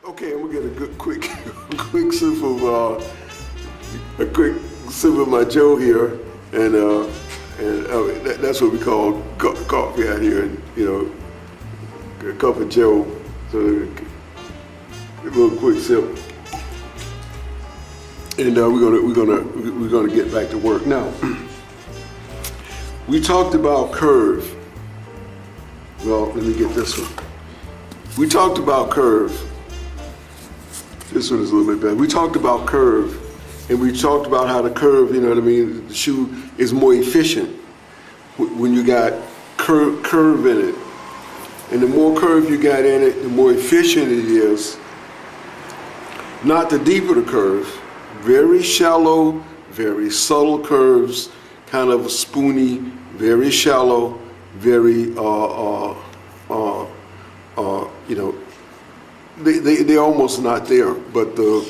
Okay, I'm gonna get a good, quick, quick sip of a quick sip of my Joe here, and that's what we call coffee out here, and a cup of Joe. So a little quick sip, and we're gonna get back to work now. We talked about curve. Well, let me get this one. We talked about curve. This one is a little bit better. We talked about curve, and we talked about how the curve, you know what I mean, the shoe is more efficient when you got curve in it. And the more curve you got in it, the more efficient it is. Not the deeper the curve. Very shallow, very subtle curves, kind of spoony, very shallow, very, they're almost not there, but the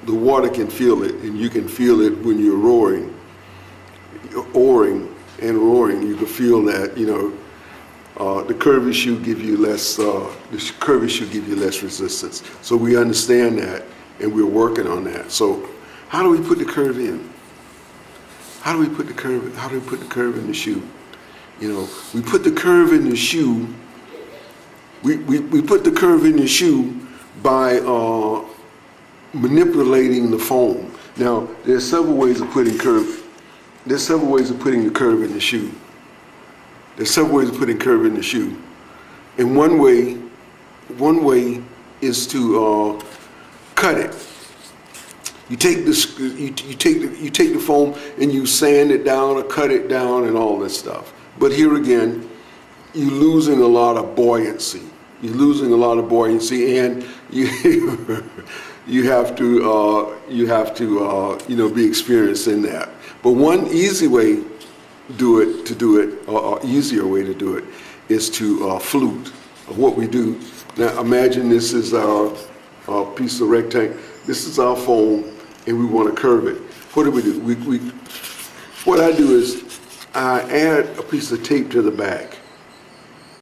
water can feel it, and you can feel it when you're roaring and roaring. You can feel that, the curvy shoe give you less. The curvy shoe give you less resistance. So we understand that, and we're working on that. So, how do we put the curve in? How do we put the curve? How do we put the curve in the shoe? We put the curve in the shoe. We put the curve in the shoe by manipulating the foam. Now, there's several ways of putting curve. There's several ways of putting the curve in the shoe. There's several ways of putting curve in the shoe. And one way is to cut it. You take the foam and you sand it down or cut it down and all this stuff. But here again, you're losing a lot of buoyancy. You're losing a lot of buoyancy, and you have to be experienced in that. But one easy way easier way to do it is to flute. What we do now, imagine this is our piece of rectangle. This is our foam, and we want to curve it. What do? What I do is I add a piece of tape to the back.